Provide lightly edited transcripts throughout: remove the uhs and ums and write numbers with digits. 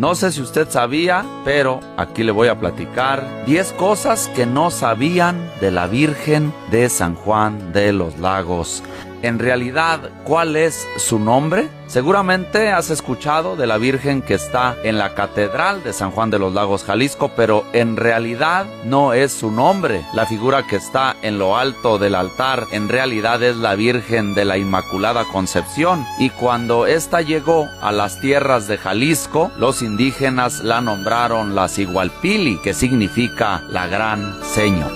No sé si usted sabía, pero aquí le voy a platicar 10 cosas que no sabían de la Virgen de San Juan de los Lagos. En realidad, ¿cuál es su nombre? Seguramente has escuchado de la Virgen que está en la Catedral de San Juan de los Lagos, Jalisco, pero en realidad no es su nombre. La figura que está en lo alto del altar en realidad es la Virgen de la Inmaculada Concepción, y cuando ésta llegó a las tierras de Jalisco, los indígenas la nombraron la Sigualpili, que significa la Gran Señor.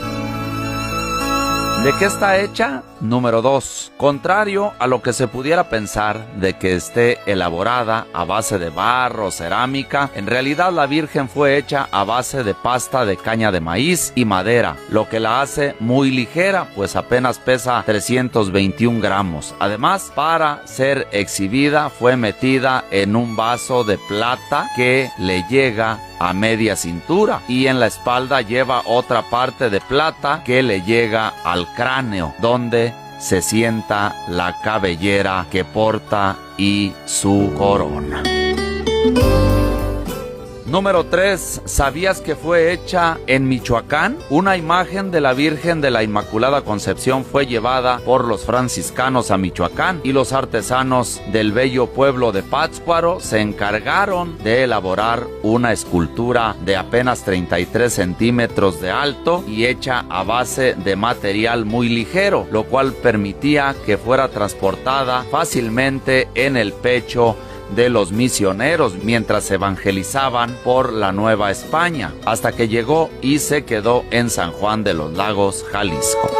¿De qué está hecha? Número 2. Contrario a lo que se pudiera pensar de que esté elaborada a base de barro o cerámica, en realidad la Virgen fue hecha a base de pasta de caña de maíz y madera, lo que la hace muy ligera, pues apenas pesa 321 gramos. Además, para ser exhibida fue metida en un vaso de plata que le llega a media cintura, y en la espalda lleva otra parte de plata que le llega al cráneo, donde se sienta la cabellera que porta y su corona. Número 3. ¿Sabías que fue hecha en Michoacán? Una imagen de la Virgen de la Inmaculada Concepción fue llevada por los franciscanos a Michoacán, y los artesanos del bello pueblo de Pátzcuaro se encargaron de elaborar una escultura de apenas 33 centímetros de alto y hecha a base de material muy ligero, lo cual permitía que fuera transportada fácilmente en el pecho de los misioneros mientras evangelizaban por la Nueva España, hasta que llegó y se quedó en San Juan de los Lagos, Jalisco.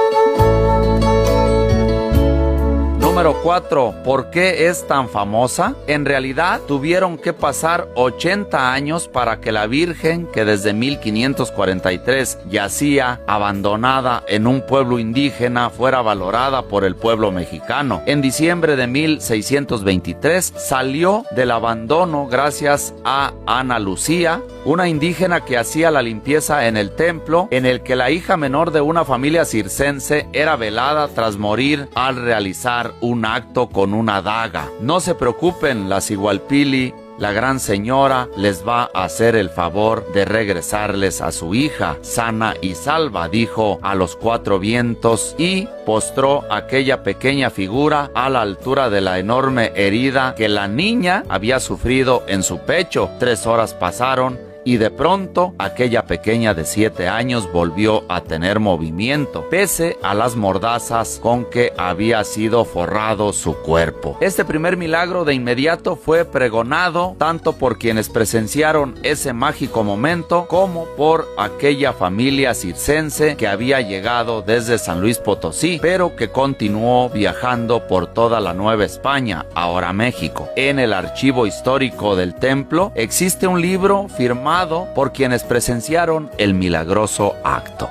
Número 4. ¿Por qué es tan famosa? En realidad, tuvieron que pasar 80 años para que la Virgen, que desde 1543 yacía abandonada en un pueblo indígena, fuera valorada por el pueblo mexicano. En diciembre de 1623 salió del abandono gracias a Ana Lucía, una indígena que hacía la limpieza en el templo, en el que la hija menor de una familia circense era velada tras morir al realizar un acto con una daga. No se preocupen, la Sigualpili, la Gran Señora, les va a hacer el favor de regresarles a su hija sana y salva, dijo a los 4 vientos, y postró aquella pequeña figura a la altura de la enorme herida que la niña había sufrido en su pecho. 3 horas pasaron, y de pronto aquella pequeña de 7 años volvió a tener movimiento, pese a las mordazas con que había sido forrado su cuerpo. Este primer milagro de inmediato fue pregonado tanto por quienes presenciaron ese mágico momento como por aquella familia circense que había llegado desde San Luis Potosí, pero que continuó viajando por toda la Nueva España, ahora México. En el archivo histórico del templo existe un libro firmado por quienes presenciaron el milagroso acto.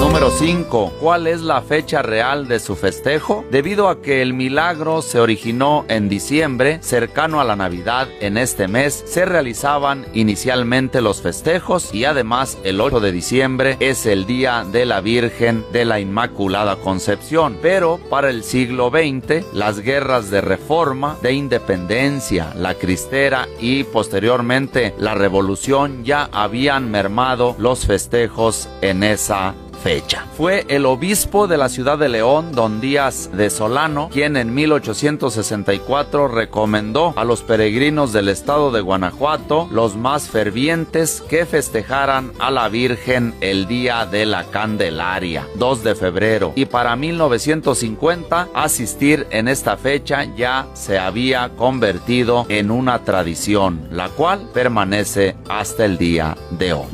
Número 5. ¿Cuál es la fecha real de su festejo? Debido a que el milagro se originó en diciembre, cercano a la Navidad, en este mes se realizaban inicialmente los festejos, y además el 8 de diciembre es el Día de la Virgen de la Inmaculada Concepción. Pero para el siglo XX, las guerras de reforma, de independencia, la cristera y posteriormente la revolución ya habían mermado los festejos en esa fecha. Fue el obispo de la ciudad de León, don Díaz de Solano, quien en 1864 recomendó a los peregrinos del estado de Guanajuato, los más fervientes, que festejaran a la Virgen el Día de la Candelaria, 2 de febrero, y para 1950 asistir en esta fecha ya se había convertido en una tradición, la cual permanece hasta el día de hoy.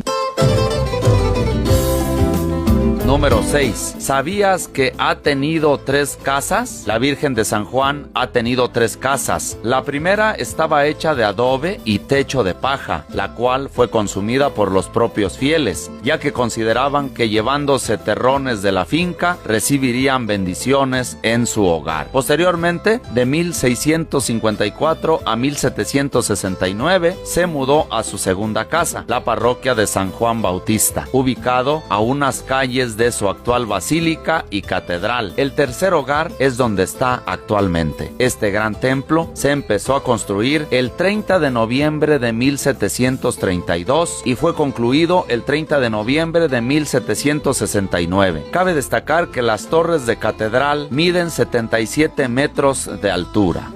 Número 6. ¿Sabías que ha tenido 3 casas? La Virgen de San Juan ha tenido 3 casas. La primera estaba hecha de adobe y techo de paja, la cual fue consumida por los propios fieles, ya que consideraban que llevándose terrones de la finca recibirían bendiciones en su hogar. Posteriormente, de 1654 a 1769, se mudó a su segunda casa, la parroquia de San Juan Bautista, ubicado a unas calles de de su actual basílica y catedral. El tercer hogar es donde está actualmente. Este gran templo se empezó a construir el 30 de noviembre de 1732 y fue concluido el 30 de noviembre de 1769. Cabe destacar que las torres de catedral miden 77 metros de altura.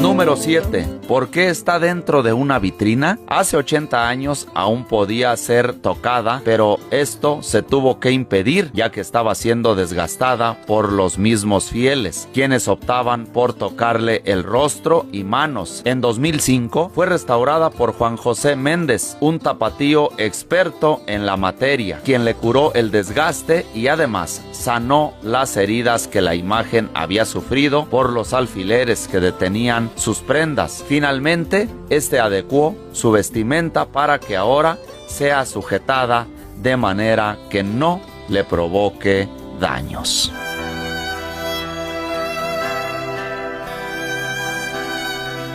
Número 7. ¿Por qué está dentro de una vitrina? Hace 80 años aún podía ser tocada, pero esto se tuvo que impedir ya que estaba siendo desgastada por los mismos fieles, quienes optaban por tocarle el rostro y manos. En 2005 fue restaurada por Juan José Méndez, un tapatío experto en la materia, quien le curó el desgaste y además sanó las heridas que la imagen había sufrido por los alfileres que detenían sus prendas. Finalmente, este adecuó su vestimenta para que ahora sea sujetada de manera que no le provoque daños.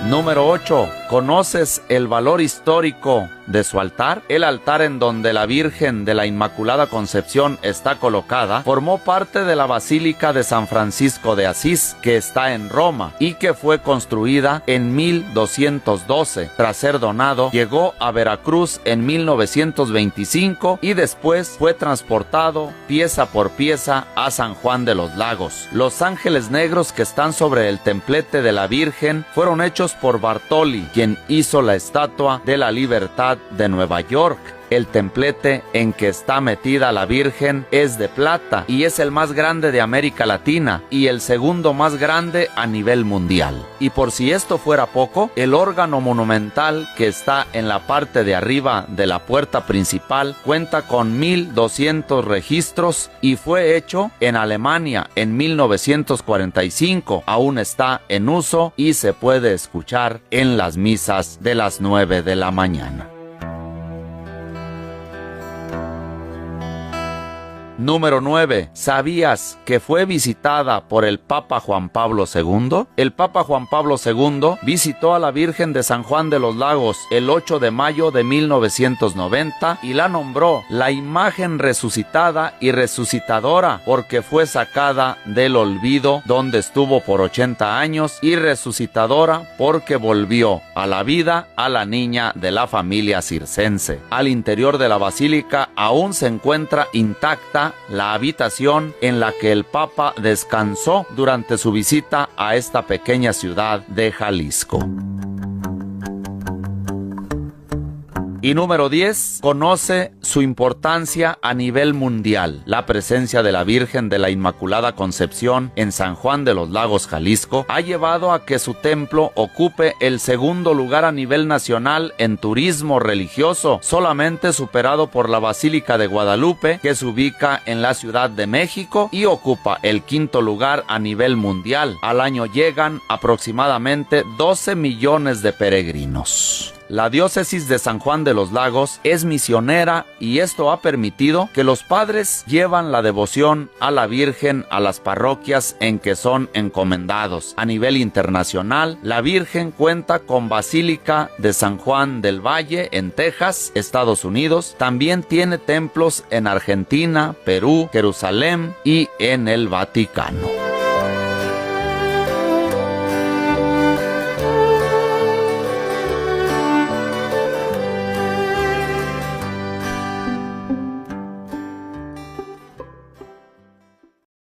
Número 8. ¿Conoces el valor histórico de su altar? El altar en donde la Virgen de la Inmaculada Concepción está colocada formó parte de la Basílica de San Francisco de Asís, que está en Roma y que fue construida en 1212. Tras ser donado, llegó a Veracruz en 1925 y después fue transportado pieza por pieza a San Juan de los Lagos. Los ángeles negros que están sobre el templete de la Virgen fueron hechos por Bartoli, quien hizo la Estatua de la Libertad de Nueva York. El templete en que está metida la Virgen es de plata y es el más grande de América Latina y el segundo más grande a nivel mundial. Y por si esto fuera poco, el órgano monumental que está en la parte de arriba de la puerta principal cuenta con 1200 registros y fue hecho en Alemania en 1945. Aún está en uso y se puede escuchar en las misas de las 9 de la mañana. Número 9. ¿Sabías que fue visitada por el Papa Juan Pablo II? El Papa Juan Pablo II visitó a la Virgen de San Juan de los Lagos el 8 de mayo de 1990 y la nombró la imagen resucitada y resucitadora porque fue sacada del olvido donde estuvo por 80 años y resucitadora porque volvió a la vida a la niña de la familia circense. Al interior de la basílica aún se encuentra intacta la habitación en la que el Papa descansó durante su visita a esta pequeña ciudad de Jalisco. Y número 10. Conoce su importancia a nivel mundial. La presencia de la Virgen de la Inmaculada Concepción en San Juan de los Lagos, Jalisco, ha llevado a que su templo ocupe el segundo lugar a nivel nacional en turismo religioso, solamente superado por la Basílica de Guadalupe, que se ubica en la Ciudad de México, y ocupa el quinto lugar a nivel mundial. Al año llegan aproximadamente 12 millones de peregrinos. La diócesis de San Juan de los Lagos es misionera y esto ha permitido que los padres llevan la devoción a la Virgen a las parroquias en que son encomendados. A nivel internacional, la Virgen cuenta con Basílica de San Juan del Valle en Texas, Estados Unidos. También tiene templos en Argentina, Perú, Jerusalén y en el Vaticano.